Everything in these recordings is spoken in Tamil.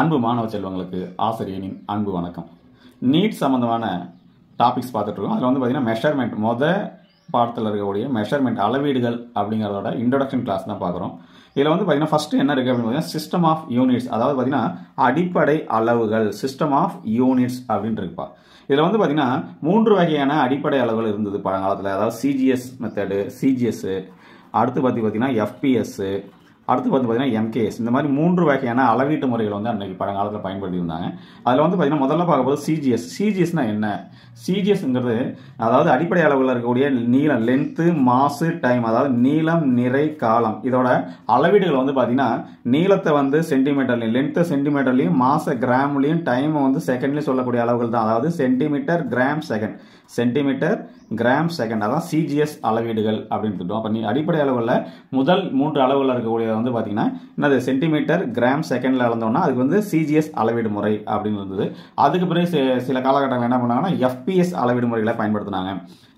அன்பு மாணவ செல்வங்களுக்கு ஆசிரியனின் அன்பு வணக்கம். நீட் சம்பந்தமான டாபிக்ஸ் பார்த்துட்டு இருக்கோம். அதில் வந்து பார்த்தீங்கன்னா மெஷர்மெண்ட் பாடத்தில் இருக்கக்கூடிய மெஷர்மெண்ட் அளவீடுகள் அப்படிங்கிறதோட இன்ட்ரோடக்ஷன் கிளாஸ் தான் பார்க்குறோம். இதில் வந்து பார்த்தீங்கன்னா ஃபர்ஸ்ட் என்ன இருக்குது அப்படின்னு பார்த்தீங்கன்னா சிஸ்டம் ஆஃப் யூனிட்ஸ், அதாவது பார்த்தீங்கன்னா அடிப்படை அளவுகள், சிஸ்டம் ஆஃப் யூனிட்ஸ் அப்படின்னு இருக்குப்பா. இதில் வந்து பார்த்தீங்கன்னா 3 வகையான அடிப்படை அளவுகள் இருந்தது பழங்காலத்தில். அதாவது சிஜிஎஸ் மெத்தடு, சிஜிஎஸ், அடுத்து பார்த்தீங்கன்னா எஃபிஎஸ், அடுத்து பார்த்தீங்கன்னா எம்கேஎஸ். இந்த மாதிரி 3 வகையான அளவீட்டு முறைகள் வந்து அன்றைக்கி பழங்காலத்தில் பயன்படுத்தி இருந்தாங்க. அதில் வந்து பார்த்தீங்கன்னா முதல்ல பார்க்கும்போது சிஜிஎஸ். சிஜிஎஸ்னா என்ன? சிஜிஎஸ்ங்கிறது அதாவது அடிப்படை அளவில் இருக்கக்கூடிய நீளம், லென்த்து, மாசு, டைம், அதாவது நீளம், நிறை, காலம். இதோட அளவீடுகள் வந்து பார்த்தீங்கன்னா நீளத்தை வந்து சென்டிமீட்டர்லையும், லென்த்தை சென்டிமீட்டர்லையும், மாச கிராம்லையும், டைமை வந்து செகண்ட்லையும் சொல்லக்கூடிய அளவுகள் தான். அதாவது centimetre, gram, second, centimetre, gram, second, அதான் சிஜிஎஸ் அளவீடுகள் அப்படின்னு சொல்லுவோம். அப்போ அடிப்படை அளவில் முதல் 3 அளவுகளில் இருக்கக்கூடிய வந்து பார்த்தீங்கன்னா என்னது சென்டிமீட்டர், கிராம், செகண்டில் அளந்தோம்னா அதுக்கு வந்து சிஜிஎஸ் அளவீடு முறை அப்படின்னு இருந்தது. அதுக்கு பிறகு சில காலகட்டங்கள் என்ன பண்ணாங்கன்னா எஃபிஎஸ் அளவீடு முறைகளை பயன்படுத்தினாங்க.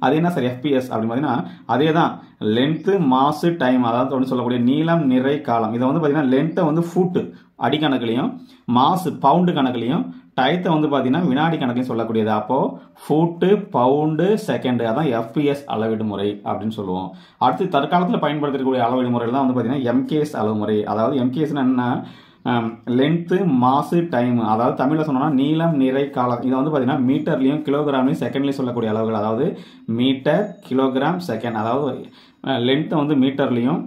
அது என்ன சார் எஃபிஎஸ் அப்படின்னு பார்த்தீங்கன்னா அதே தான் லென்த்து, மாசு, டைம், அதாவது சொல்லக்கூடிய நீளம், நிறை, காலம். இதை வந்து பார்த்தீங்கன்னா லென்த்தை வந்து ஃபுட்டு அடிக்கணக்குலையும், மாசு பவுண்டு கணக்குலையும், டயத்தை வந்து பார்த்தீங்கன்னா வினாடி கணக்குலையும் சொல்லக்கூடியது. அப்போது ஃபுட்டு, பவுண்டு, செகண்டு, அதான் எஃபிஎஸ் அளவீடு முறை அப்படின்னு சொல்லுவோம். அடுத்து தற்காலத்தில் பயன்படுத்தக்கூடிய அளவீடு முறைகள் தான் வந்து பார்த்தீங்கன்னா எம்கேஎஸ் அளவு முறை. அதாவது எம்கேஎஸ்னா என்ன? லென்த்து, மாசு, டைம், அதாவது தமிழில் சொன்னோம்னா நீளம், நிறை, காலம். இதை வந்து பார்த்தீங்கன்னா மீட்டர்லையும், கிலோகிராம்லையும், செகண்ட்லையும் சொல்லக்கூடிய அளவுகள். அதாவது மீட்டர், கிலோகிராம், செகண்ட். அதாவது லென்த்தை வந்து மீட்டர்லையும்,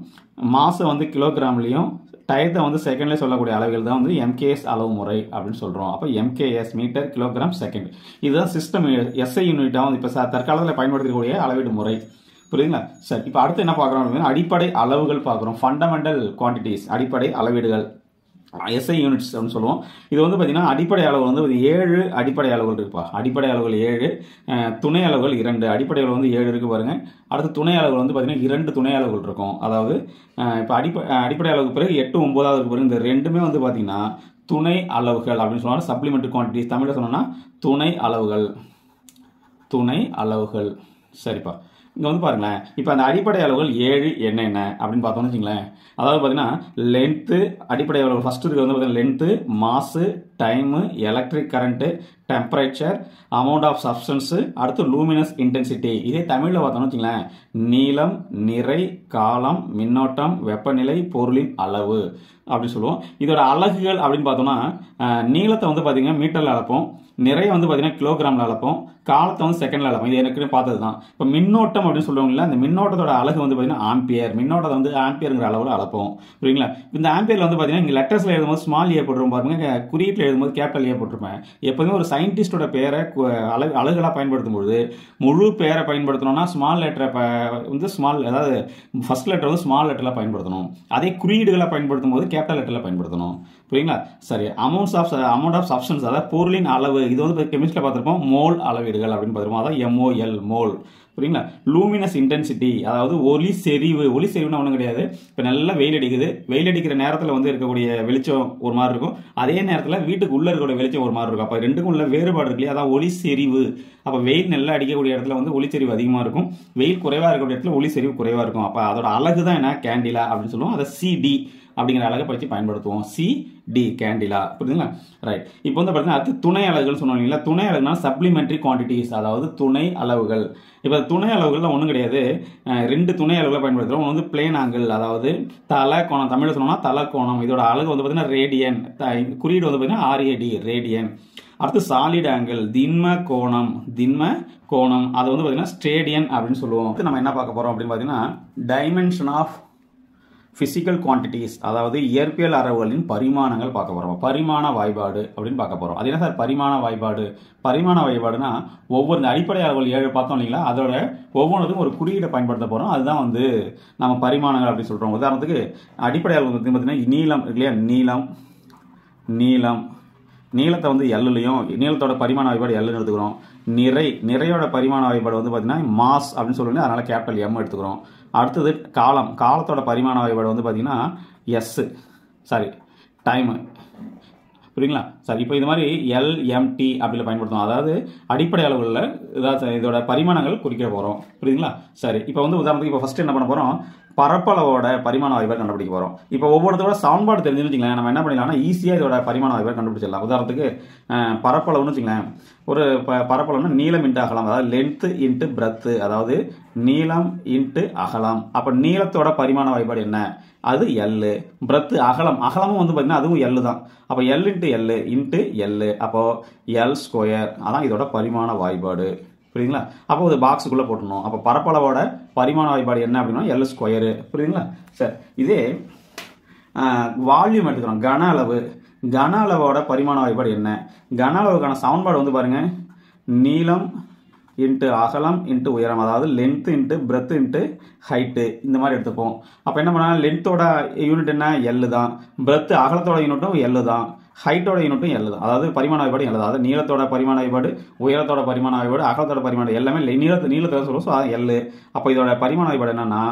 மாசை வந்து கிலோகிராம்லையும், டயத்தை வந்து செகண்ட்லேயே சொல்லக்கூடிய அளவுகள் தான் வந்து எம்கேஎஸ் அளவு முறை அப்படின்னு சொல்கிறோம். அப்போ எம்கேஎஸ் மீட்டர், கிலோகிராம், செகண்ட். இதுதான் சிஸ்டம் எஸ்ஐ யூனிட்டாக வந்து இப்போ தற்காலத்தில் பயன்படுத்தக்கூடிய அளவீடு முறை. புரியுதுங்களா? சரி, இப்போ அடுத்து என்ன பார்க்குறோம் அப்படின்னா அடிப்படை அளவுகள் பார்க்குறோம். ஃபண்டமெண்டல் குவான்டிட்டிஸ், அடிப்படை அளவீடுகள், எஸ்ஐ யூனிட்ஸ் அப்படின்னு சொல்லுவோம். இது வந்து பார்த்தீங்கன்னா அடிப்படை அளவு வந்து 7 அடிப்படை அளவுகள் இருக்குப்பா. அடிப்படை அளவுகள் 7, துணை அளவுகள் 2. அடிப்படை அளவு வந்து 7 இருக்கு பாருங்க. அடுத்து துணை அளவுகள் வந்து பார்த்தீங்கன்னா 2 துணை அளவுகள் இருக்கும். அதாவது இப்போ அடிப்படை அளவுக்கு பிறகு 8, 9வது பிறகு இந்த ரெண்டுமே வந்து பார்த்தீங்கன்னா துணை அளவுகள் அப்படின்னு சொல்லுவாங்க. சப்ளிமெண்ட்ரி குவான்டிட்டிஸ் தமிழில் சொன்னோம்னா துணை அளவுகள், துணை அளவுகள். சரிப்பா, இங்கே வந்து பாருங்களேன். இப்போ அந்த அடிப்படை அளவுகள் 7 என்னென்ன அப்படின்னு பார்த்தோம்னு வச்சுங்களேன். அதாவது பார்த்தீங்கன்னா லென்த்து, அடிப்படை அளவுகள் ஃபர்ஸ்ட் இருக்கிறது வந்து பார்த்தீங்கன்னா length, mass, time, electric current, temperature, amount of substance, அடுத்து லூமினஸ் இன்டென்சிட்டி. இதே தமிழில் பார்த்தோம்னு வச்சுங்களேன் நீளம், நிறை, காலம், மின்னோட்டம், வெப்பநிலை, பொருளின் அளவு அப்படின்னு சொல்லுவோம். இதோட அலகுகள் அப்படின்னு பார்த்தோம்னா நீளத்தை வந்து பார்த்தீங்கன்னா மீட்டரில் அளப்போம், நிறைய வந்து பார்த்தீங்கன்னா கிலோகிராமில் அளப்போம், காலத்தை வந்து செகண்டில் அளப்போம். இது எனக்கு பார்த்தது தான். இப்போ மின்னோட்டம் அப்படின்னு சொல்லுவாங்கல்ல, இந்த மின்னோட்டத்தோட அலகு வந்து பார்த்தீங்கன்னா ஆம்பியர். மின்னோட்டத்தை வந்து ஆம்பியருங்கிற அளவில் அளப்போம். புரியுங்களா? இந்த ஆம்பியரில் வந்து பார்த்தீங்கன்னா இங்கே லெட்டர்ஸில் எழுதும்போது ஸ்மால் ஏ போட்டுருப்போம் பாருங்க, குறியீட்டில் எழுதும்போது கேபிட்டல் ஏ போட்டிருப்பேன். எப்போதுமே ஒரு சயின்டிஸ்டோட பேரை அலகுகளாக பயன்படுத்தும் பொழுது முழு பேரை பயன்படுத்தணும்னா ஸ்மால் லெட்டரை வந்து ஸ்மால், அதாவது ஃபர்ஸ்ட் லெட்டர் வந்து ஸ்மால் லெட்டரில் பயன்படுத்தணும். அதே குறியீடுகளை பயன்படுத்தும் போது கேபிட்டல் லெட்டரில் பயன்படுத்தணும். புரியுங்களா? சரி, அமௌண்ட் ஆஃப் சப்ஸ்டன்ஸ், அதாவது பொருளின் அளவு. இது வந்து கெமிஸ்ட்ரியில் பார்த்துருப்போம் மோல் அளவீடுகள் அப்படின்னு பார்த்துருப்போம். அதாவது MOL மோல். புரியுங்களா? லூமினஸ் இன்டென்சிட்டி, அதாவது ஒளி செறிவு. ஒளி செறிவுனா ஒன்றும் கிடையாது. இப்போ நல்லா வெயில் அடிக்குது, வெயில் அடிக்கிற நேரத்தில் வந்து இருக்கக்கூடிய வெளிச்சம் ஒரு மாதிரி இருக்கும், அதே நேரத்தில் வீட்டுக்கு உள்ளே இருக்கக்கூடிய வெளிச்சம் ஒரு மாதிரி இருக்கும். அப்போ ரெண்டுக்கும் உள்ள வேறுபாடு இருக்கு இல்லையா, அதான் ஒளி செறிவு. அப்போ வெயில் நல்லா அடிக்கக்கூடிய இடத்துல வந்து ஒளிச்செறிவு அதிகமாக இருக்கும், வெயில் குறைவாக இருக்கக்கூடிய இடத்துல ஒளி செறிவு குறைவாக இருக்கும். அப்போ அதோட அழகு தான் என்ன, கேண்டிலா அப்படின்னு சொல்லுவோம். அதை CD அப்படிங்கிற அழகை பற்றி பயன்படுத்துவோம். CD candela. புரியுதுங்களா? ரைட். இப்போ வந்து பார்த்தீங்கன்னா அடுத்து துணை அளவுகள் சொன்னீங்களா. துணை அளவுனா சப்ளிமெண்ட்ரி குவான்டிட்டிஸ், அதாவது துணை அளவுகள். இப்போ துணை அளவுகள்லாம் ஒன்றும் கிடையாது, 2 துணை அளவுகளை பயன்படுத்துகிறோம். ஒன்று வந்து பிளேன் ஆங்கிள், அதாவது தலை கோணம். தமிழில் சொன்னோம்னா தலை கோணம். இதோட அழகு வந்து பார்த்தீங்கன்னா ரேடியன். குறியீடு வந்து பார்த்தீங்கன்னா RAD, ரேடியன். அடுத்து சாலிட் ஆங்கிள், திண்ம கோணம். திண்ம கோணம் அதை வந்து பார்த்தீங்கன்னா ஸ்டேடியன் அப்படின்னு சொல்லுவோம். நம்ம என்ன பார்க்க போகிறோம் அப்படின்னு பார்த்தீங்கன்னா டைமென்ஷன் ஆஃப் பிசிக்கல் குவான்டிட்டிஸ், அதாவது இயற்பியல் அளவுகளின் பரிமாணங்கள் பார்க்க போகிறோம். பரிமாண வாய்பாடு அப்படின்னு பார்க்க போகிறோம். அது என்ன சார் பரிமாண வாய்பாடு? பரிமாண வாய்பாடுனா ஒவ்வொரு அடிப்படை அளவுகள் 7 பார்த்தோம் இல்லைங்களா, அதோட ஒவ்வொன்றுக்கும் ஒரு குறியீடை பயன்படுத்த போகிறோம். அதுதான் வந்து நம்ம பரிமாணங்கள் அப்படின்னு சொல்கிறோம். உதாரணத்துக்கு அடிப்படை அளவு பார்த்தீங்கன்னா நீளம் இல்லையா, நீளம், நீளம், நீளத்தை வந்து Lலையும், நீளத்தோட பரிமாண வாய்பாடு Lன்னு எடுத்துக்கிறோம். நிறையோட பரிமாண வாய்பாடு வந்து பார்த்தீங்கன்னா மாஸ் அப்படின்னு சொல்லுவோம், அதனால கேபிட்டல் M எடுத்துக்கிறோம். அடுத்தது காலம், காலத்தோட பரிமாண வாய்பாடு வந்து பார்த்தீங்கன்னா S, சாரி டைமு. புரியுங்களா? சரி, இப்போ இது மாதிரி LMT அப்படில பயன்படுத்தும். அதாவது அடிப்படை அளவுகளில் இதோட பரிமாணங்கள் குறிக்க போகிறோம். புரியுதுங்களா? சரி, இப்போ வந்து உதாரணத்துக்கு இப்போ ஃபர்ஸ்ட் என்ன பண்ண போகிறோம், பரப்பளவோட பரிமாண வாய்ப்பாடு கண்டுபிடிக்க போகிறோம். இப்போ ஒவ்வொருத்தரோட சமன்பாடு தெரிஞ்சுன்னு வச்சுங்களேன், நம்ம என்ன பண்ணிடலாம்னா ஈஸியாக இதோட பரிமாண வாய்ப்பாடு கண்டுபிடிச்சிடலாம். உதாரணத்துக்கு பரப்பளவுன்னு வச்சுங்களேன், ஒரு பரப்பளவுனா நீளம் இன்ட்டு அகலம், அதாவது லென்த்து இன்ட்டு பிரெத்து, அதாவது நீளம் இன்ட்டு அகலம். அப்போ நீளத்தோட பரிமாண வாய்ப்பாடு என்ன? அது எல். பிரெத்து அகலமும் வந்து பார்த்தீங்கன்னா அதுவும் எல் தான். அப்போ எல் இன்ட்டு எல், அப்போ எல் ஸ்கொயர். அதான் இதோட பரிமாண வாய்ப்பாடு. புரியுதுங்களா? அப்போ ஒரு பாக்ஸுக்குள்ளே போட்டணும். அப்போ பரப்பளவோட பரிமாண வாய்ப்பாடு என்ன அப்படின்னா எல் ஸ்கொயரு. புரியுதுங்களா? சரி, இதே வால்யூம் எடுத்துக்கிறோம். கன அளவோட பரிமாண வாய்ப்பாடு என்ன? கன அளவுக்கான சமன்பாடு வந்து பாருங்க, நீளம் இன்ட்டு அகலம் இன்ட்டு உயரம், அதாவது length into breadth into height, இந்த மாதிரி எடுத்துப்போம். அப்போ என்ன பண்ணால் லென்த்தோட யூனிட் என்ன? எல் தான். பிரெத் அகலத்தோட யூனிட்டும் எல் தான். ஹைட்டோட யூனிட்டும் எல் தான். அதாவது பரிமாண வாய்ப்பாடு எல் தான். அதாவது நீளத்தோட பரிமாண வாய்ப்பாடு, உயரத்தோட பரிமாண வாய்ப்பாடு, அகலத்தோட பரிமாண எல்லாமே நீளத்தோட சொல்லுவோம். ஸோ அது எல். அப்போ இதோட பரிமாண வாய்ப்பாடு என்னன்னா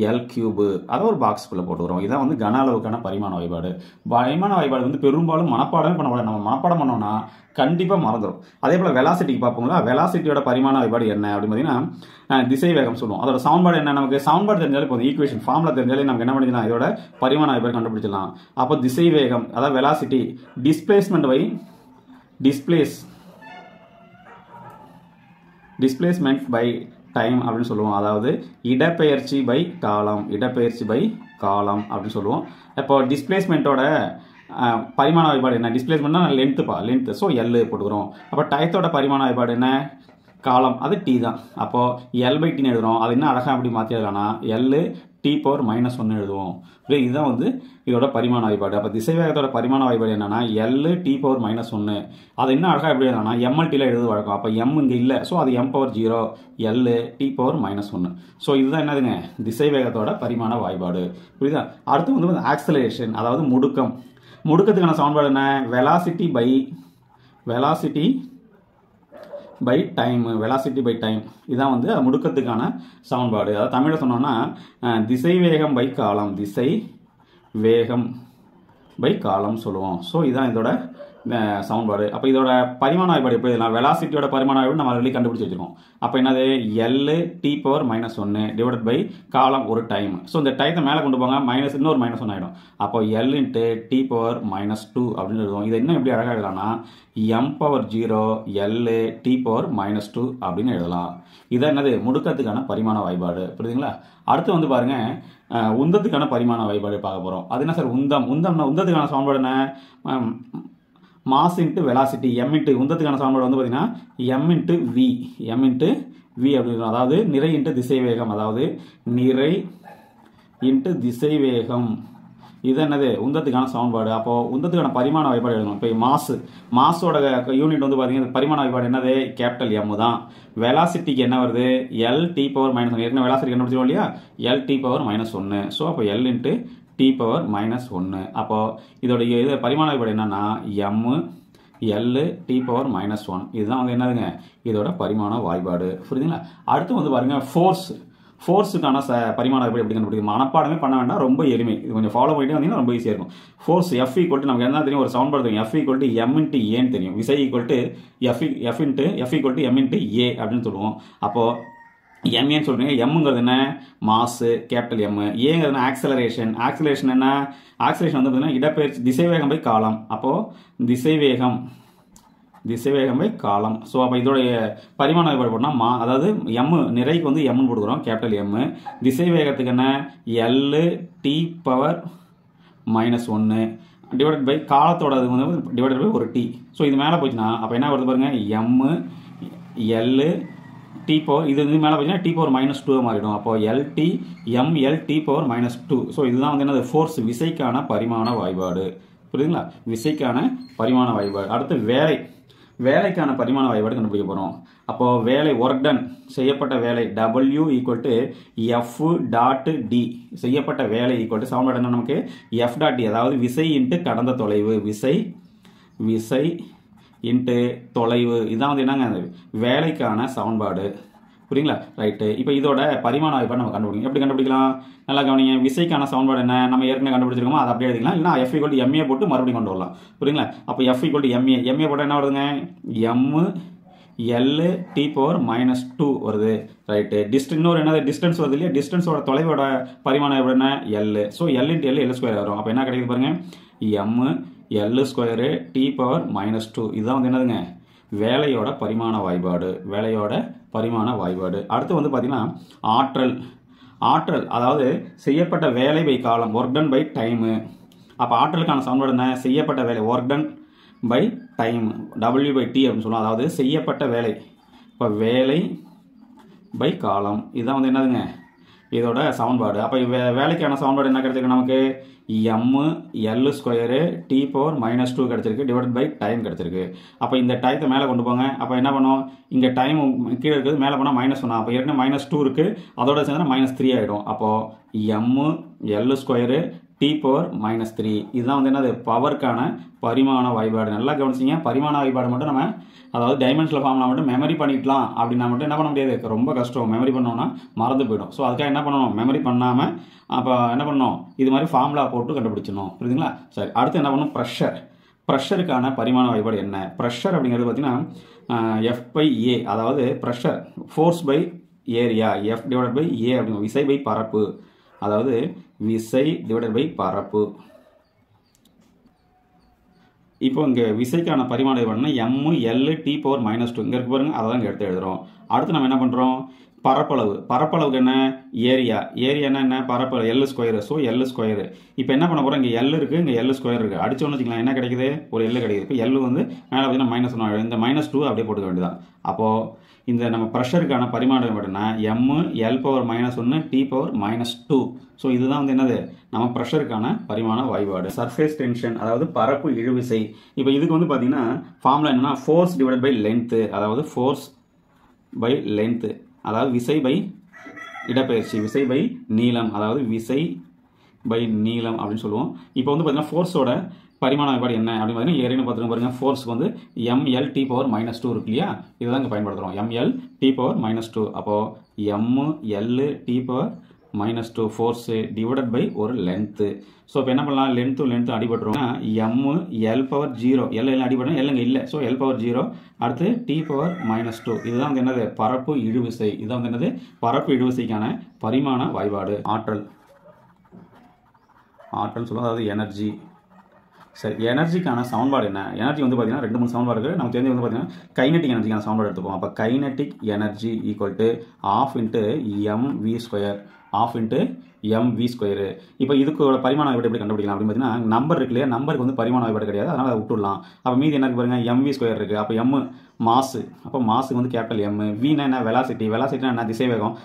எல் கியூபு. அதை ஒரு பாக்ஸ்க்குள்ளே போட்டுக்கிறோம். இதான் வந்து கன அளவுக்கான பரிமாண வாய்ப்பாடு. பரிமாண வாய்ப்பாடு வந்து பெரும்பாலும் மனப்பாடமே பண்ணக்கூடாது. நம்ம மனப்பாடம் பண்ணோம்னா கண்டிப்பாக மறந்துடும். அதே போல் வெலாசிட்டிக்கு பார்ப்போங்களா? வெலாசிட்டியோட பரிமாண வாய்ப்பாடு என்ன அப்படின்னு பார்த்தீங்கன்னா திசை வேகம் சொல்லுவோம். அதோட சமன்பாடு என்ன? நமக்கு சமன்பாடு தெரிஞ்சாலே போதும், ஈக்குவேஷன் ஃபார்முலா தெரிஞ்சாலே நமக்கு என்ன பண்ணிக்கலாம், இதோட பரிமாண வாய்ப்பாடு கண்டுபிடிச்சிடலாம். அப்போ திசை வேகம், அதாவது வெலாசிட்டி டிஸ்பிளேஸ்மெண்ட் பை டைம் அப்படின்னு சொல்லுவோம். அதாவது இடப்பெயர்ச்சி பை காலம் அப்படின்னு சொல்லுவோம். இப்போ டிஸ்பிளேஸ்மெண்ட்டோட பரிமாண வாய்ப்பாடு என்ன? டிஸ்பிளேஸ்மெண்ட்னா லென்த்து, ஸோ எல் போட்டுக்கிறோம். அப்போ டயத்தோட பரிமாண வாய்ப்பாடு என்ன? காலம், அது டி தான். அப்போது எல் பை டின்னு எழுதுறோம். அது என்ன அழகாக அப்படி மாற்றி எழுதலாம்னா எல் T⁻⁻1 எழுதுவோம். இதுதான் வந்து இதோட பரிமாண வாய்ப்பாடு. அப்போ திசைவேகத்தோட பரிமாண வாய்ப்பாடு என்னன்னா எல் T⁻⁻1. அது என்ன அழகாக எப்படி எழுதலாம்னா MLTல எழுது வழக்கம். அப்போ எம் இங்கே இல்லை, ஸோ அது M⁻0 எல் T⁻⁻1. ஸோ இதுதான் என்னதுங்க திசைவேகத்தோட பரிமாண வாய்ப்பாடு. புரியுதா? அடுத்து வந்து ஆக்சலரேஷன், அதாவது முடுக்கத்துக்கான சமன்பாடு என்ன? Velocity by time. இதான் வந்து முடுக்கத்துக்கான சமன்பாடு. அதாவது தமிழில் சொன்னோம்னா திசை வேகம் பை காலம் சொல்லுவோம். ஸோ இதுதான் இதோட சமன்பாடு. அப்போ இதோட பரிமாண வாய்ப்பாடு எப்படி எழுதலாம்? வெலாசிட்டியோட பரிமாண வாய்ப்பாடு நம்ம ஆல்ரெடி கண்டுபிடிச்சி வச்சிருக்கோம். அப்போ என்னது? எல் T⁻⁻1 டிவைடட் பை காலம் ஒரு டைம். ஸோ இந்த டைத்தை மேலே கொண்டு போங்க, இன்னொரு -1 ஆகிடும். அப்போ எல் இன்ட்டு T⁻⁻2 அப்படின்னு எழுதுவோம். இதை இன்னும் எப்படி அழகாக எழுதலாம்னா M⁻0 எல் T⁻⁻2 அப்படின்னு எழுதலாம். இதான் என்னது? முடுக்கத்துக்கான பரிமாண வாய்ப்பாடு. புரியுதுங்களா? அடுத்து வந்து பாருங்க உந்தத்துக்கான பரிமாண வாய்ப்பாடு பார்க்க போகிறோம். அது என்ன சார்? உந்தத்துக்கான சமன்பாடு என்ன? மாஸ் இன்ட்டு வெலாசிட்டி உந்தத்துக்கான சமன்பாடு வந்து பார்த்தீங்கன்னா எம் இன்ட்டு வி அப்படின்னு. அதாவது நிறை இன்ட்டு திசை வேகம், அதாவது நிறை இன்ட்டு திசை வேகம். இது என்னது? உந்தத்துக்கான சமன்பாடு. அப்போது உந்தத்துக்கான பரிமாண வாய்ப்பாடு எழுதணும். இப்போ மாஸோட யூனிட் வந்து பார்த்தீங்கன்னா பரிமாண வாய்ப்பாடு என்னது? கேபிட்டல் எம் தான். வெலாசிட்டிக்கு என்ன வருது? L T⁻⁻1. ஏற்கனவே வெலாசிட்டி கண்டுபிடிச்சிருவோம் இல்லையா? L T⁻⁻1. ஸோ அப்போ எல் இன்ட்டு T⁻⁻1. அப்போது இதோடைய பரிமாண வாய்ப்பாடு என்னன்னா எல் T⁻⁻1. இதுதான் வந்து என்னதுங்க இதோட பரிமாண வாய்ப்பாடு. புரியுதுங்களா? அடுத்து வந்து பாருங்க ஃபோர்ஸுக்கான பரிமாண வாய்ப்பாடு எப்படி கண்டுபிடிக்கும்? மனப்பாடமே பண்ண வேண்டாம், ரொம்ப எளிமை. இது கொஞ்சம் ஃபாலோ பண்ணிட்டு வந்தீங்கன்னா ரொம்ப ஈஸியாக இருக்கும். ஃபோர்ஸ் F = நமக்கு என்ன தெரியும்? ஒரு சமன்பாடு தெரியும். F = m × a தெரியும். விசை F = m × a அப்படின்னு சொல்லுவோம். அப்போது எம்ஏன்னு சொல்றீங்க. எம்ங்கிறது என்ன? Mass capital M. ஏங்கிறது என்ன? ஆக்சலரேஷன் என்ன? ஆக்சலரேஷன் வந்து பார்த்தீங்கன்னா இடப்பெயர்ச்சி திசைவேகம் பை காலம். அப்போது திசைவேகம் பை காலம். ஸோ அப்போ இதோடைய பரிமாண வாய்ப்பாடு போட்டோம்னா அதாவது எம் நிறைக்கு வந்து எம்னு போட்டுக்கிறோம், கேபிட்டல் எம். திசைவேகத்துக்கு என்ன? எல் T⁻⁻1 டிவைடட் பை காலத்தோட அது வந்து டிவைடட் பை ஒரு டி. ஸோ இது மேலே போச்சுன்னா அப்போ என்ன வருது பாருங்க? எம் எல் இது வந்து மேலே போச்சுன்னா T⁻⁻2 மாறிடும். அப்போ LT ML T⁻⁻2. ஸோ இதுதான் வந்து என்னது? ஃபோர்ஸ், விசைக்கான பரிமாண வாய்ப்பாடு. புரியுதுங்களா? விசைக்கான பரிமாண வாய்ப்பாடு. அடுத்து வேலைக்கான பரிமாண வாய்ப்பாடு கண்டுபிடிக்க போகிறோம். அப்போது வேலை ஒர்க் டன், செய்யப்பட்ட வேலை W = F.D. செய்யப்பட்ட வேலை சமன்பாடு என்ன நமக்கு? F.D, அதாவது விசை இன்ட்டு கடந்த தொலைவு. விசை இன்ட்டு தொலைவு. இதான் வந்து என்னங்க வேலைக்கான சமன்பாடு. புரியுங்களா? ரைட்டு. இப்போ இதோட பரிமாண வாய்ப்பாடு நம்ம கண்டுபிடிக்கணும். எப்படி கண்டுபிடிக்கலாம்? நல்லா கவனிங்க. விசைக்கான சமன்பாடு என்ன? நம்ம ஏற்கனவே கண்டுபிடிச்சிருக்கோமோ அதை அப்படியே எழுதிக்கலாம். இல்லைனா F = ma போட்டு மறுபடியும் கொண்டு வரலாம். புரியுங்களா? அப்போ F = ma போட்டால் என்ன வருதுங்க? எல் டி பவர் மைனஸ் 2 வருது. ரைட்டு. இன்னொரு என்னது டிஸ்டன்ஸ் வருது இல்லையா, டிஸ்டன்ஸோட தொலைவோட பரிமாணம் எப்படி என்ன L. So L into L square வரும். அப்போ என்ன கிடைக்குது பாருங்க, M L square T power minus 2. இதுதான் வந்து என்னதுங்க வேலையோட பரிமாண வாய்பாடு. அடுத்து வந்து பார்த்தீங்கன்னா ஆற்றல் அதாவது செய்யப்பட்ட வேலை பை காலம், ஒர்க் டன் பை டைமு. அப்போ ஆற்றலுக்கான சமன்பாடு என்ன, செய்யப்பட்ட வேலை work done by time W/T அப்படின்னு சொல்லுவோம். அதாவது செய்யப்பட்ட வேலை, இப்போ வேலை பை காலம், இதுதான் வந்து என்னதுங்க இதோட சமன்பாடு. அப்போ வேலைக்கான சமன்பாடு என்ன கிடைச்சிருக்கு நமக்கு, M L square T power minus 2 கிடைச்சிருக்கு, டிவைட் பை டைம் கிடைச்சிருக்கு. அப்போ இந்த டைத்தை மேலே கொண்டு போங்க. அப்போ என்ன பண்ணும், இங்கே டைம் கீழே இருக்குது, மேலே போனால் -1. அப்போ ஏற்கனவே -2 இருக்குது, அதோட சேர்ந்து -3 ஆகிடும். அப்போது M L square T power -3. இதுதான் வந்து என்னது பவருக்கான பரிமாண வாய்பாடு. நல்லா கவனிச்சிங்க, பரிமாண வாய்பாடு மட்டும் நம்ம அதாவது டைமென்ஷனல் ஃபார்முலா மட்டும் மெமரி பண்ணிக்கலாம் அப்படின்னா மட்டும் என்ன பண்ண முடியாது, ரொம்ப கஷ்டம். மெமரி பண்ணோம்னா மறந்து போயிடும். ஸோ அதுக்காக என்ன பண்ணணும், மெமரி பண்ணாமல் அப்போ என்ன பண்ணணும், இது மாதிரி ஃபார்முலா போட்டு கண்டுபிடிச்சிடணும். புரியுதுங்களா? சரி, அடுத்து என்ன பண்ணணும், ப்ரெஷருக்கான பரிமாண வாய்பாடு என்ன. ப்ரெஷர் அப்படிங்கிறது பார்த்தீங்கன்னா F/A, அதாவது pressure force by area, F divided by A அப்படிங்கிற விசை பை பரப்பு, அதாவது விசை டிவைடட் பை பரப்பு. இப்போ இங்கே விசைக்கான பரிமாண வாய்பாடுனா எம் எல் டி பவர் -2 இங்கே இருக்கு பாருங்க, அதை தான் இங்கே எடுத்து எழுதுறோம். அடுத்து நம்ம என்ன பண்ணுறோம், பரப்பளவுக்கு என்ன ஏரியா என்ன பரப்பளவு L square. So L square. இப்போ என்ன பண்ண போகிறோம், இங்கே எல் இருக்குது, இங்கே எல் ஸ்கொயர் இருக்குது, அடிச்சோன்னு வச்சுக்கலாம் என்ன கிடைக்குது, ஒரு எல் கிடைக்குது. இப்போ எல் வந்து மேலே பார்த்தீங்கன்னா -1, இந்த -2 அப்படியே போட்டுக்க வேண்டியதான். அப்போது இந்த நம்ம ப்ரெஷருக்கான பரிமாண வாய்பாடுனா M L power -1 T power -2. So இதுதான் வந்து என்னது நம்ம ப்ரெஷருக்கான பரிமாண வாய்பாடு. சர்ஃபேஸ் டென்ஷன் அதாவது பரப்பு இழுவிசை. இப்போ இதுக்கு வந்து பார்த்தீங்கன்னா ஃபார்முலா என்னன்னா ஃபோர்ஸ் டிவைட் பை லென்த்து, அதாவது ஃபோர்ஸ் பை லென்த்து, அதாவது விசை பை இடப்பெயர்ச்சி, விசை பை நீளம், அதாவது விசை பை நீளம் அப்படின்னு சொல்லுவோம். இப்போ வந்து பார்த்தீங்கன்னா ஃபோர்ஸோட பரிமாண வாய்பாடு என்ன அப்படின்னு பார்த்தீங்கன்னா ஏற்கனவே பார்த்துட்டு பாருங்க, ஃபோர்ஸ்க்கு வந்து ml டி பவர் -2 இருக்கு இல்லையா, இதுதான் இங்கே பயன்படுத்துகிறோம், ml டி பவர் -2. அப்போது ml T power -2 force divided by ஒரு லென்த்து. ஸோ இப்போ என்ன பண்ணலாம், லென்த்து அடிபட்டுருவோம்னா ml பவர் 0, எல் அடிபடும், எல்லுங்க இல்லை. ஸோ எல் பவர் 0, அடுத்து டி பவர் -2. இதுதான் வந்து என்னது பரப்பு இழுவிசை. இதுதான் வந்து என்னது பரப்பு இழுவிசைக்கான பரிமாண வாய்பாடு. ஆற்றல் சொல்லுவோம், அதாவது எனர்ஜி. சரி, எனர்ஜிக்கான சமன்பாடு என்ன. எனர்ஜி வந்து பார்த்தீங்கன்னா 2-3 சமன்பாடு இருக்குது. நமக்கு தெரிஞ்சு வந்து பார்த்தீங்கன்னா கைனெட்டிக் எனர்ஜிக்கான சமன்பாடு எடுத்துப்போம். அப்போ kinetic energy equal to ½ mv². இப்போ இதுக்கு பரிமாண வாய்பாடு எப்படி கண்டுபிடிக்கலாம் அப்படின்னு பார்த்தீங்கன்னா, நம்பர் இருக்கு இல்லையா, நம்பருக்கு வந்து பரிமாண வாய்பாடு கிடையாது, அதனால் அதை விட்டுடலாம். அப்போ மீதி என்ன பாருங்க, mv² இருக்குது. அப்போ m மாசு, அப்போ மாசுக்கு வந்து கேபிட்டல் M. வினா என்ன, வெலாசிட்டினா என்ன, திசைவேகம்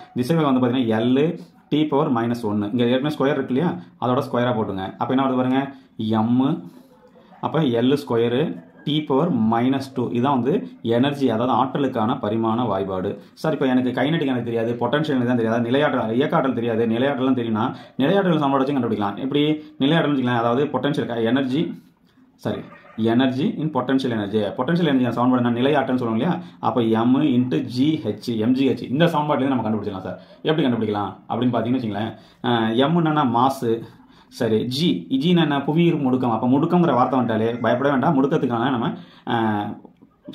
வந்து பார்த்தீங்கன்னா எல் டி பவர் -1. இங்கே ஏற்கனவே ஸ்கொயர் இருக்கு இல்லையா, அதோட ஸ்கொயராக போட்டுங்க. அப்போ என்ன வருது பாருங்க, m அப்போ எல் ஸ்கொயரு டி பவர் -2. இதான் வந்து எனர்ஜி, அதாவது ஆற்றலுக்கான பரிமாண வாய்பாடு. சார் இப்போ எனக்கு கைனெட்டிக் எனக்கு தெரியாது, பொட்டன்ஷியல் தான் தெரியாது, இயக்காற்றல் தெரியாது, நிலையாற்றலாம் தெரியும்னா நிலையாற்றல் சமன்பாடு வச்சு கண்டுபிடிக்கலாம். எப்படி நிலையாற்றல் வச்சுக்கலாம், அதாவது potential energy in potential energy சமன்பாடு என்ன, நிலையாற்றல் சொல்லுவோம் இல்லையா. அப்போ m இன்ட்டு mgh இந்த சமன்பாட்டிலேருந்து நம்ம கண்டுபிடிச்சிக்கலாம். சார் எப்படி கண்டுபிடிக்கலாம் அப்படின்னு பார்த்தீங்கன்னு வச்சுங்களேன், m என்னன்னா மாசு, சரி, ஜின்னா என்ன, புவியீர்ப்பு முடுக்கம். அப்போ முடுக்கங்கிற வார்த்தை வந்துட்டாலே பயப்பட வேண்டாம், முடுக்கத்துக்கான நம்ம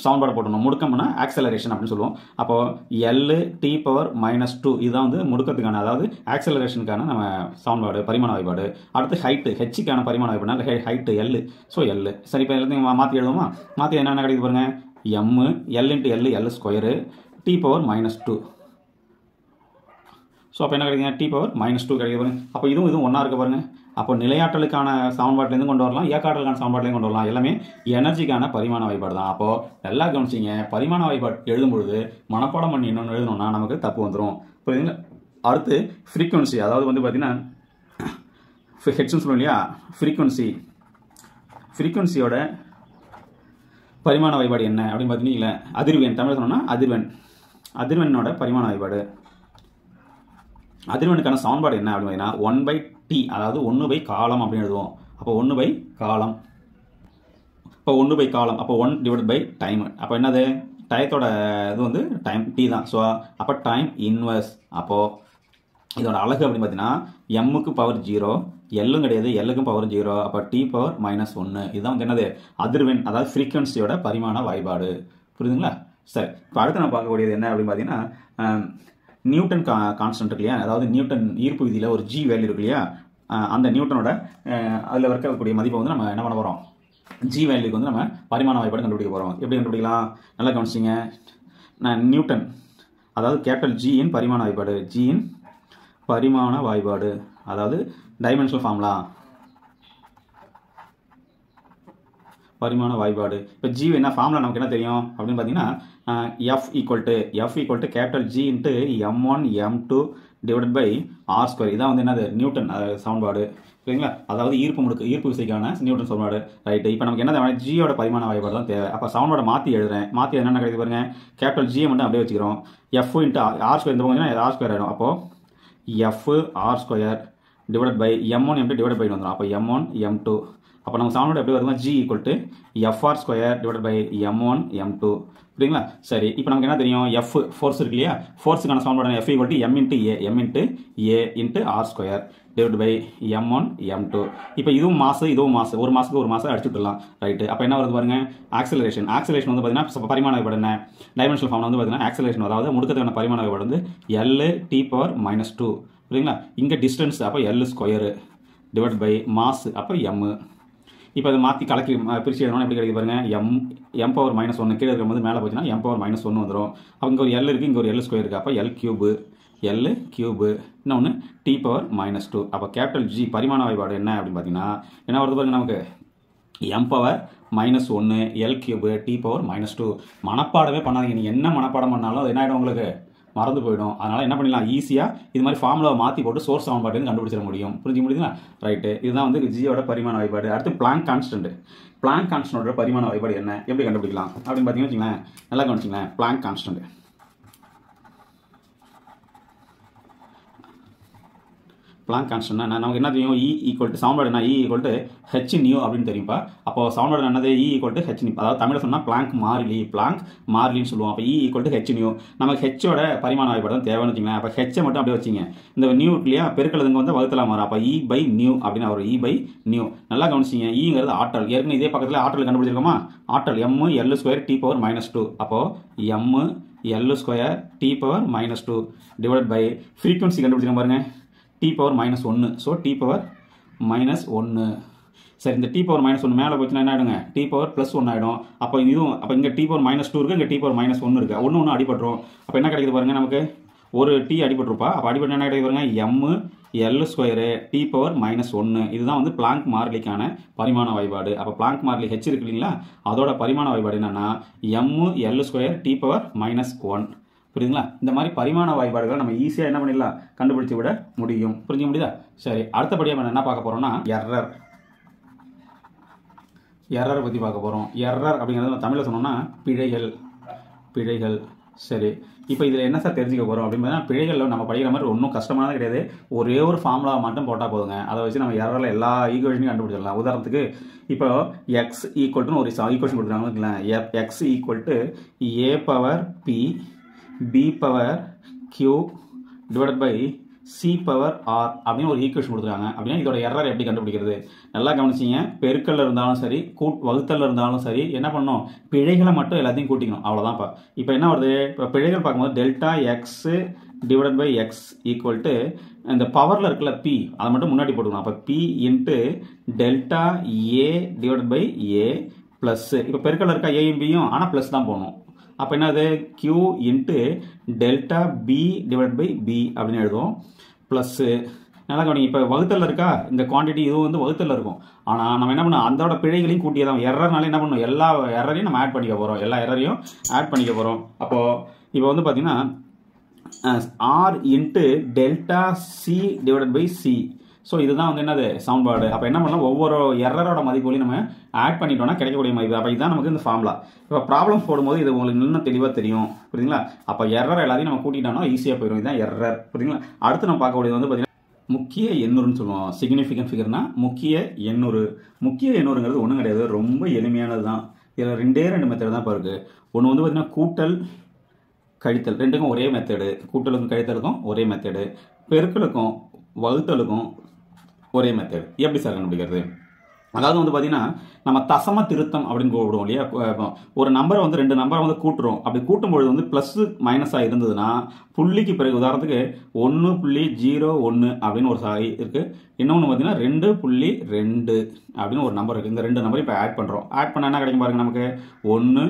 சமன்பாடு போட்டணும். முடுக்கம்னா ஆக்சலரேஷன் அப்படின்னு சொல்லுவோம். அப்போது எல் டி பவர் -2 இதுதான் வந்து முடுக்கத்துக்கான, அதாவது ஆக்சலரேஷனுக்கான நம்ம சமன்பாடு பரிமாண வாய்பாடு. அடுத்து ஹைட்டு, ஹெச்சுக்கான பரிமாண வாய்பாடு, ஹைட்டு எல். So L. சரி, இப்போ எல்லாத்தையும் மாற்றி எழுதுவோமா, மாற்றி என்ன கிடைக்குது பாருங்க, M L into L square T power -2. ஸோ அப்போ என்ன கிடைக்குங்க, டி பவர் -2 கிடைக்குது பாருங்க. அப்போ இதுவும் ஒன்றா இருக்க பாருங்க. அப்போ நிலையாற்றலுக்கான சமன்பாட்டிலேருந்து கொண்டு வரலாம், இயக்காற்றலுக்கான சமன்பாட்டிலேருந்து கொண்டு வரலாம், எல்லாமே எனர்ஜிக்கான பரிமாண வாய்பாடு தான். அப்போது நல்லா கவனிச்சிங்க, பரிமாண வாய்பாடு எழுதும்பொழுது மனப்பாடம் பண்ணி இன்னொன்று எழுதணும்னா நமக்கு தப்பு வந்துடும். புரியுதுங்களா? அடுத்து ஃப்ரீக்வன்சி, அதாவது வந்து பார்த்தீங்கன்னா ஹெட்ஸ்னு சொல்லுவோம் இல்லையா, ஃப்ரீக்வன்சியோட பரிமாண வாய்பாடு என்ன அப்படின்னு பார்த்தீங்கன்னா, அதிர்வெண், தமிழ் சொன்னோம்னா அதிர்வெண்ணோட பரிமாண வாய்பாடு. அதிர்வெண்ணுக்கான சமன்பாடு என்ன அப்படின்னு பார்த்தீங்கன்னா 1/t, அதாவது 1 காலம் அப்படின்னு எழுதுவோம். அப்போ 1 காலம், இப்போ 1 காலம், அப்போ 1 டிவைட் பை டைம். அப்போ என்னது, டயத்தோட இது வந்து டைம் t தான். ஸோ அப்போ டைம் இன்வர்ஸ். அப்போது இதோட அழகு அப்படின்னு பார்த்தீங்கன்னா எம்முக்கு பவர் 0, எல்லும் கிடையாது, எல்லுக்கும் பவர் 0, அப்போ டி பவர் -1. இதுதான் வந்து என்னது அதிர்வெண், அதாவது ஃப்ரீக்வன்சியோட பரிமாண வாய்பாடு. புரியுதுங்களா? சரி, இப்போ அடுத்து நம்ம பார்க்கக்கூடியது என்ன அப்படின்னு பார்த்தீங்கன்னா நியூட்டன் கான்ஸ்டன்ட் இருக்கு இல்லையா, அதாவது நியூட்டன் ஈர்ப்பு விதியில் ஒரு ஜி வேல்யூ இருக்கு இல்லையா, அந்த நியூட்டனோட அதில் இருக்கக்கூடிய மதிப்பை வந்து நம்ம என்ன பண்ண போகிறோம், ஜி வேல்யூக்கு வந்து நம்ம பரிமாண வாய்ப்பாடு கண்டுபிடிக்க போகிறோம். எப்படி கண்டுபிடிக்கலாம், நல்லா கவனிச்சிங்க. நியூட்டன் அதாவது கேபிட்டல் ஜியின் பரிமாண வாய்ப்பாடு, ஜியின் பரிமாண வாய்ப்பாடு அதாவது டைமென்ஷனல் ஃபார்முலா பரிமாண வாய்ப்பாடு. இப்போ ஜி என்ன ஃபார்முலா நமக்கு என்ன தெரியும் அப்படின்னு பார்த்தீங்கன்னா F equal to capital G into m1 m2 divided by R square. இதான் வந்து என்னது நியூட்டன் சமன்பாடு சரிங்களா, அதாவது ஈர்ப்பு விசைக்கான நியூட்டன் சமன்பாடு. ரைட்டு, இப்போ நமக்கு என்ன தேவை, ஜியோட பரிமாண வாய்ப்பாடு தான் தேவை. அப்போ சமன்பாடை மாற்றி எழுதுறேன். மாற்றி என்னென்ன கிடைக்குது பாருங்க, கேபிட்டல் ஜியை மட்டும் அப்படியே வச்சுக்கிறோம். எஃப் இன்ட்டு ஆர் ஸ்கொயர் இந்த பக்கம் ஆர் ஸ்கொயர் ஆகிடும். அப்போது F R square divided by m1 m2 divide by வந்துடும். அப்போ m1 m2. அப்போ நம்ம சமன்பாடு எப்படி வருதுன்னா G equal to F R square divide by m1 m2 புரியுங்களா. சரி, இப்போ நமக்கு என்ன தெரியும், எஃப் ஃபோர்ஸ் இருக்கு இல்லையா, ஃபோர்ஸுக்கான சமன்பாடு F equal to m into A into R square divide by m1 m2. இப்போ இதுவும் மாசு ஒரு மாசுக்கு ஒரு மாசம் அடிச்சு விட்டுலாம். ரைட்டு, அப்போ என்ன வருது பாருங்க, ஆக்சலரேஷன் வந்து பார்த்தீங்கன்னா பரிமாண வாய்ப்பாடு என்ன, டைமென்ஷனல் ஃபார்ம் வந்து பார்த்தீங்கன்னா ஆக்சலரேஷன் அதாவது முடுக்கத்துக்கான பரிமாண வாய்ப்பாடு வந்து L(t⁻⁻²) புரியுங்களா. இங்கே டிஸ்டன்ஸ் அப்போ L square divide by mass அப்போ m. இப்போ அதை மாற்றி கலக்கி பிரித்து எழுதணும். எப்படி கிடைக்குது பாருங்க, m⁻⁻1 கீழே இருக்கும்போது மேலே போச்சுன்னா m⁻⁻1 வந்துடும். அப்போ இங்கே ஒரு L இருக்குது, இங்கே ஒரு L ஸ்கொயர் இருக்குது. அப்போ L கியூபு இன்னொன்று t⁻⁻². அப்போ கேபிட்டல் ஜி பரிமாண வாய்ப்பாடு என்ன அப்படின்னு பார்த்தீங்கன்னா என்ன வருது பாருங்க, நமக்கு m⁻⁻1 L கியூபு t⁻⁻². மனப்பாடமே பண்ணாதீங்க, நீங்கள் என்ன மனப்பாடம் பண்ணாலும் அது என்ன ஆகிடும், உங்களுக்கு மறந்து போயிடும். அதனால் என்ன பண்ணிடலாம், ஈஸியாக இது மாதிரி ஃபார்முலாவை மாற்றி போட்டு சோர்ஸ் சமன்பாடு கண்டுபிடிச்சிட முடியும். புரிஞ்சுக்க முடியுதுங்களா. ரைட்டு, இதுதான் வந்து ஜியோட பரிமாண வாய்ப்பாடு. அடுத்து பிளாங்க் கான்ஸ்டன்டோட பரிமாண வாய்ப்பாடு என்ன, எப்படி கண்டுபிடிக்கலாம் அப்படின்னு பார்த்தீங்கன்னு வச்சுங்களேன். நல்லா கவனிச்சிங்களேன், பிளாங்க் கான்ஸ்டன்ட் நமக்கு என்ன தெரியும், சமன்பாடு என்ன, E equal to H new அப்படின்னு தெரியும்ப்பா. அப்போ சமன்பாடு என்னது, E equal to H new, அதாவது தமிழ் சொன்னால் பிளாங்க் மாறிலின்னு சொல்லுவோம். அப்போ E equal to H new. நமக்கு ஹெச்சோட பரிமாண வாய்ப்பாடு தான் தேவைன்னு வச்சுங்களேன். அப்போ ஹெச்சை மட்டும் அப்படியே வச்சிங்க, இந்த நியூ இல்லையா பெருக்கலதுங்க வந்து வகுத்தலா மாறும். அப்போ E பை நியூ அப்படின்னு வரும். E பை நியூ நல்லா கவனிச்சிங்க. ஈங்கிறது ஆற்றல், ஏற்கனவே இதே பக்கத்தில் ஆற்றல் கண்டுபிடிச்சிருக்கோமா, ஆற்றல் m(L2) t⁻⁻2. அப்போது m(L2) t⁻⁻2 divide by frequency கண்டுபிடிச்சிருக்கோம் பாருங்க t⁻⁻1. So t⁻⁻1. சரி, இந்த t⁻⁻1 மேலே போச்சுன்னா என்ன ஆகிடுங்க, t⁻+1 ஆகிடும். அப்போ இதுவும் அப்போ இங்கே t⁻-2 இருக்குது, இங்கே t⁻-1 இருக்குது. ஒன்று அடிபட்டுரும். அப்போ என்ன கிடைக்குது பாருங்க, நமக்கு ஒரு t அடிபட்டுருப்பா. அப்போ அடிபட்டு என்ன கிடைக்குது பாருங்க, m(L2) t⁻-1. இதுதான் வந்து பிளாங்க் மாறிலிக்கான பரிமாண வாய்ப்பாடு. அப்போ பிளாங்க் மாறிலி h இருக்கு இல்லைங்களா, அதோட பரிமாண வாய்ப்பாடு என்னன்னா m(L2) t⁻-1. புரியுதுங்களா. இந்த மாதிரி பரிமாண வாய்ப்பாடுகளை நம்ம ஈஸியாக என்ன பண்ணிடலாம், கண்டுபிடிச்சு விட முடியும். புரிஞ்சுக்க முடியுதா. சரி, அடுத்தபடியாக நம்ம என்ன பார்க்க போறோம்னா எரர் பற்றி பார்க்க போகிறோம். எரர் அப்படிங்கிறது நம்ம தமிழில் சொன்னோம்னா பிழைகள். சரி, இப்போ இதில் என்ன சார் தெரிஞ்சுக்க போகிறோம் அப்படின்னு பிழைகளில் நம்ம படிக்கிற மாதிரி ஒன்றும் கஷ்டமானது கிடையாது. ஒரே ஒரு ஃபார்முலா மட்டும் போட்டால் போதுங்க, அதை வச்சு நம்ம எரரில் எல்லா ஈக்குவேஷனையும் கண்டுபிடிச்சிடலாம். உதாரணத்துக்கு இப்போ எக்ஸ் ஈக்குவல்ட்டுன்னு ஒரு ஈக்குவேஷன் கொடுத்துருக்காங்க, X equal to a⁻p b⁻q divided by c⁻r அப்படின்னு ஒரு ஈக்குவேஷன் கொடுத்துருக்காங்க. அப்படின்னா இதோட எரர் எப்படி கண்டுபிடிக்கிறது, நல்லா கவனிச்சிங்க. பெருக்கல்ல இருந்தாலும் சரி, வகுத்தல்ல இருந்தாலும் சரி, என்ன பண்ணணும், பிழைகளை மட்டும் எல்லாத்தையும் கூட்டிக்கணும், அவ்வளோதான்ப்பா. இப்போ என்ன வருது, இப்போ பிழைகள் பார்க்கும்போது delta X divided by X equal to இந்த பவரில் இருக்குல்ல p, அதை மட்டும் முன்னாடி போட்டுக்கணும். அப்போ p into delta A divided by A plus, இப்போ பெருக்கல்ல இருக்கா ஏயும் பியும், ஆனால் ப்ளஸ் தான் போகணும். அப்போ என்னது, q into delta B divide by B அப்படின்னு எழுதுவோம். ப்ளஸ்ஸு நல்லா கவனிங்க, இப்போ வகுத்தலில் இருக்கா இந்த குவான்டிட்டி, இதுவும் வந்து வகுத்தலில் இருக்கும். ஆனால் நம்ம என்ன பண்ணோம், அதோட பிழைகளையும் கூட்டியதான் எரர்னால என்ன பண்ணணும், எல்லா எரரையும் நம்ம ஆட் பண்ணிக்க போகிறோம். அப்போது இப்போ வந்து பார்த்தீங்கன்னா R into delta C divided by C. So இதுதான் வந்து என்னது சமன்பாடு. அப்போ என்ன பண்ணலாம், ஒவ்வொரு எரரோட மதிப்புகளையும் நம்ம ஆட் பண்ணிட்டோம்னா கிடைக்கக்கூடிய மதிப்பு. அப்போ இதுதான் நமக்கு இந்த ஃபார்முலா. இப்போ ப்ராப்ளம் போடும்போது இது உங்களுக்கு இன்னும் தெளிவாக தெரியும். புரியுதுங்களா. அப்போ எரர் எல்லாத்தையும் நம்ம கூட்டிட்டோம்னா ஈஸியாக போயிடும். இதுதான் எரர். புரியுதுங்களா. அடுத்து நம்ம பார்க்கக்கூடியது வந்து பார்த்தீங்கன்னா முக்கிய எண்ணூறுன்னு சொல்லுவோம். சிக்னிஃபிகன்ட் ஃபிகர்னா முக்கிய எண்ணூறுங்கிறது ஒன்றும் கிடையாது, ரொம்ப எளிமையானது தான். இதில் ரெண்டு மெத்தட் தான் இப்போ இருக்குது. ஒன்று வந்து பார்த்தீங்கன்னா கூட்டல் கழித்தல், ரெண்டுக்கும் ஒரே மெத்தடு. கூட்டலுக்கும் கழித்தலுக்கும் ஒரே மெத்தடு, பெருக்கலுக்கும் வகுத்தலுக்கும் ஒரே மெத்தட். எப்படி சார் கண்டுபிடிக்கிறது அதாவது வந்து பார்த்தீங்கன்னா நம்ம தசம திருத்தம் அப்படின்னு கூப்பிடுவோம் இல்லையா. ஒரு நம்பரை வந்து 2 நம்பரை வந்து கூட்டுறோம். அப்படி கூட்டும்பொழுது வந்து ப்ளஸ் மைனஸாக இருந்ததுன்னா புள்ளிக்கு பிறகு உதாரணத்துக்கு 1.01 அப்படின்னு ஒரு இருக்குது. இன்னொன்று பார்த்தீங்கன்னா 2.2 அப்படின்னு ஒரு நம்பர் இருக்குது. இந்த 2 நம்பர் இப்போ ஆட் பண்ணுறோம். ஆட் பண்ணால் என்ன கிடைக்கும் பாருங்கள், நமக்கு 1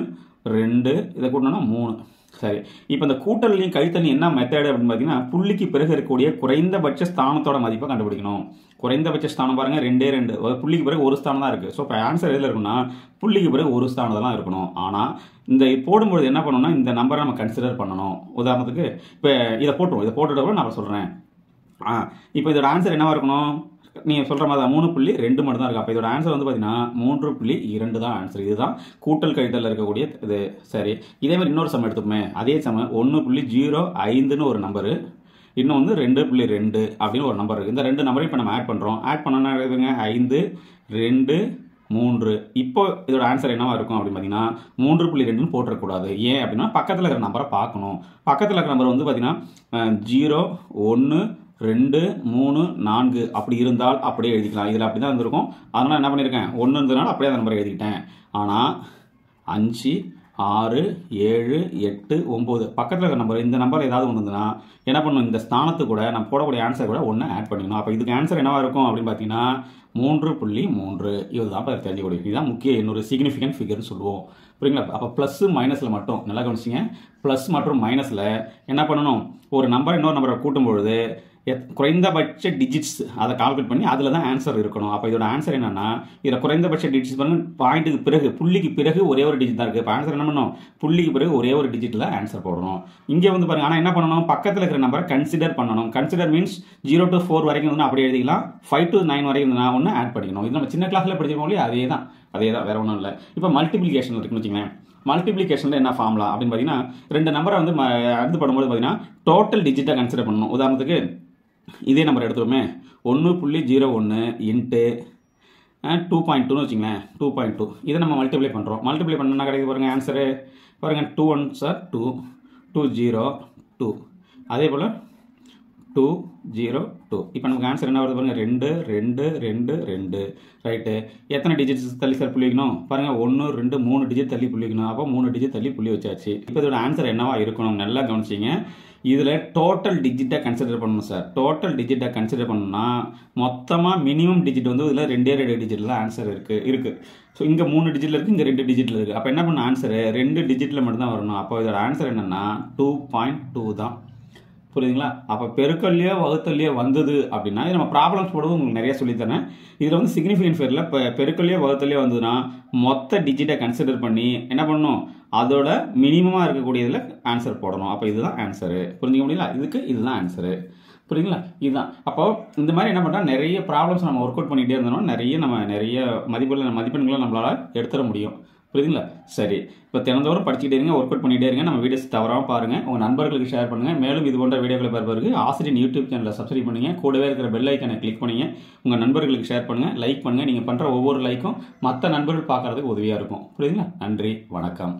2 இதை கூட்டணும்னா 3. சரி, இப்போ இந்த கூட்டல்லையும் கழித்தலையும் என்ன மெத்தட் அப்படின்னு பார்த்தீங்கன்னா புள்ளிக்கு பிறகு இருக்கக்கூடிய குறைந்தபட்ச ஸ்தானத்தோட மதிப்பை கண்டுபிடிக்கணும். குறைந்தபட்ச ஸ்தானம் பாருங்க 2 புள்ளிக்கு பிறகு ஒரு ஸ்தானம் தான் இருக்குது. ஸோ இப்போ ஆன்சர் எதில் இருக்குன்னா புள்ளிக்கு பிறகு ஒரு ஸ்தானம் தான் இருக்கணும். ஆனால் இந்த போடும்பொழுது என்ன பண்ணணும்னா இந்த நம்பரை நம்ம கன்சிடர் பண்ணணும். உதாரணத்துக்கு இப்போ இதை போட்டுருவோம். இதை போட்டுட்டு நான் சொல்கிறேன். இப்போ இதோட ஆன்சர் என்னவா இருக்கணும், நீங்கள் சொல்கிற மாதிரி தான் 3.2 மட்டும் தான் இருக்குது. அப்போ இதோட ஆன்சர் வந்து பார்த்தீங்கன்னா 3.2 தான் ஆன்சர். இதுதான் கூட்டல் கழித்தல் இருக்கக்கூடிய இது. சரி, இதே மாதிரி இன்னொரு சம் எடுத்துப்போமே. அதே சம 1.05ன்னு ஒரு நம்பரு, இன்னும் வந்து 2.2 அப்படின்னு ஒரு நம்பர் இருக்குது. இந்த 2 நம்பரையும் இப்போ நம்ம ஆட் பண்ணுறோம். ஆட் பண்ணோன்னா இருக்குதுங்க 5 2 3. இப்போ இதோட ஆன்சர் என்னவா இருக்கும் அப்படின்னு பார்த்தீங்கன்னா 3.2ன்னு போட்டுறக்கூடாது. ஏன் அப்படின்னா பக்கத்தில் இருக்கிற நம்பரை பார்க்கணும். பக்கத்தில் இருக்கிற நம்பர் வந்து பார்த்தீங்கன்னா 0 1 2 3 4 அப்படி இருந்தால் அப்படியே எழுதிக்கலாம். இதில் அப்படி தான் இருந்திருக்கும். அதனால் என்ன பண்ணியிருக்கேன், 1 இருந்ததுனால அப்படியே அந்த நம்பரை எழுதிக்கிட்டேன். ஆனால் 5 6 7 8 9 பக்கத்தில் இருக்கிற நம்பர், இந்த நம்பர் ஏதாவது ஒன்று இருந்ததுன்னா என்ன பண்ணணும், இந்த ஸ்தானத்து கூட நம்ம போடக்கூடிய ஆன்சர் கூட 1 ஆட் பண்ணிக்கணும். அப்போ இதுக்கு ஆன்சர் என்னவா இருக்கும் அப்படின்னு பார்த்தீங்கன்னா 3.3. இதுதான் இப்போ தெரிஞ்சுக்கூடிய இதுதான் முக்கிய இன்னொரு சிக்னிஃபிகன்ட் ஃபிகர்னு சொல்லுவோம். புரியுங்களா. அப்போ ப்ளஸ் மைனஸில் மட்டும் நல்லா கவனிச்சிங்க. ப்ளஸ் மற்றும் மைனஸில் என்ன பண்ணணும், ஒரு நம்பர் இன்னொரு நம்பரை கூட்டும்பொழுது குறைந்தபட்ச டிஜிட்ஸ் அதை கால்குலேட் பண்ணி அதில் தான் ஆன்சர் இருக்கணும். அப்போ இதோட ஆன்சர் என்னன்னா இதில் குறைந்தபட்ச டிஜிட்ஸ் பண்ணி பாயிண்ட்டுக்கு பிறகு புள்ளிக்கு பிறகு ஒரே ஒரு டிஜிட் தான் இருக்குது. இப்போ ஆன்சர் என்ன பண்ணணும், புள்ளிக்கு பிறகு ஒரே ஒரு டிஜிட்டில் ஆன்சர் போடணும். இங்கே வந்து பாருங்க, ஆனால் என்ன பண்ணணும், பக்கத்தில் இருக்கிற நம்பரை கன்சிடர் பண்ணணும். கன்சிடர் மீன்ஸ் 0 to 4 வரைக்கும் வந்து அப்படி எழுதிக்கலாம். 5 to 9 வரைக்கும் நான் ஒன்று ஆட் பண்ணிக்கணும். இது நம்ம சின்ன கிளாஸில் படிச்சிருக்கோம் இல்லையா, அதே தான் வேற ஒன்றும் இல்லை. இப்போ மல்டிப்ளிகேஷன் இருக்குன்னு வச்சுங்களேன். மல்டிப்ளிகேஷனில் என்ன ஃபார்முலா அப்படின்னு பார்த்தீங்கன்னா 2 நம்பரை வந்து அடுத்து பண்ணும்போது பார்த்தீங்கன்னா டோட்டல் டிஜிட்டை கன்சிடர் பண்ணணும். உதாரணத்துக்கு இதே நம்பர் எடுத்துருவோமே 1.01 இன்ட்டு 2.2ன்னு வச்சுங்களேன். 2.2 இதை நம்ம மல்டிப்ளை பண்ணுறோம். மல்டிப்ளை பண்ணால் கிடைக்குது பாருங்கள் ஆன்சரு. பாருங்கள் 2 1s are 2 2 0 2. அதே போல் 2 0 2. இப்போ நமக்கு ஆன்சர் என்ன வருது பாருங்கள் 2 2 2 2. ரைட்டு. எத்தனை டிஜிட்ஸ் தள்ளி சார் புள்ளி வைக்கணும் பாருங்கள், 1 2 3 டிஜிட் தள்ளி புள்ளி வைக்கணும். அப்போ 3 டிஜிட் தள்ளி புள்ளி வச்சாச்சு. இப்போ இதோட ஆன்சர் என்னவா இருக்கணும் நல்லா கவனிச்சிங்க. இதில் டோட்டல் டிஜிட்டை கன்சிடர் பண்ணணும் சார். டோட்டல் டிஜிட்டை கன்சிடர் பண்ணணும்னா மொத்தமாக மினிமம் டிஜிட் வந்து இதில் 2 டிஜிட்டில் ஆன்சர் இருக்குது. ஸோ இங்கே 3 டிஜிட்டில் இருக்குது, இங்கே 2 டிஜிட்டில் இருக்குது. அப்போ என்ன பண்ண ஆன்சரு 2 டிஜிட்டில் மட்டும்தான் வரணும். அப்போ இதோட ஆன்சர் என்னென்னா 2.2 தான். புரியுதுங்களா. அப்போ பெருக்கல்லையோ வகுத்தல்லையோ வந்தது அப்படின்னா இது நம்ம ப்ராப்ளம்ஸ் போடுவது உங்களுக்கு நிறைய சொல்லித்தரேன். இதில் வந்து சிக்னிஃபிகன்ட் ஃபிகரில் இப்போ பெருக்கல்லையோ வகுத்தல்லையோ வந்ததுன்னா மொத்த டிஜிட்டை கன்சிடர் பண்ணி என்ன பண்ணணும், அதோட மினிமமாக இருக்கக்கூடியதில் ஆன்சர் போடணும். அப்போ இதுதான் ஆன்சரு. புரிஞ்சுக்க முடியல. இதுதான் ஆன்சரு. புரியுங்களா. இதுதான். அப்போ இந்த மாதிரி என்ன பண்ணால் நிறைய ப்ராப்ளம்ஸ் நம்ம ஒர்க் அவுட் பண்ணிகிட்டே இருந்தோம்னா நிறைய மதிப்பெண்களை நம்மளால் எடுத்துட முடியும். புரியுதுங்களா. சரி, இப்போ தினந்தோறும் படிச்சுக்கிட்டே இருங்க, ஒர்க் அவுட் பண்ணிகிட்டே இருங்க. நம்ம வீடியோஸ் தவறாமல் பாருங்கள், உங்கள் நண்பர்களுக்கு ஷேர் பண்ணுங்கள். மேலும் இது போன்ற வீடியோக்களை பார்ப்பதற்கு ஆசிரியர் யூடியூப் சேனலை சப்ஸ்கிரைப் பண்ணுங்கள். கூடவே இருக்கிற பெல் ஐக்கனை கிளிக் பண்ணுங்க. உங்கள் நண்பர்களுக்கு ஷேர் பண்ணுங்கள், லைக் பண்ணுங்கள். நீங்கள் பண்ணுற ஒவ்வொரு லைக்கும் மற்ற நண்பர்கள் பார்க்குறதுக்கு உதவியாக இருக்கும். புரியுதுங்களா. நன்றி, வணக்கம்.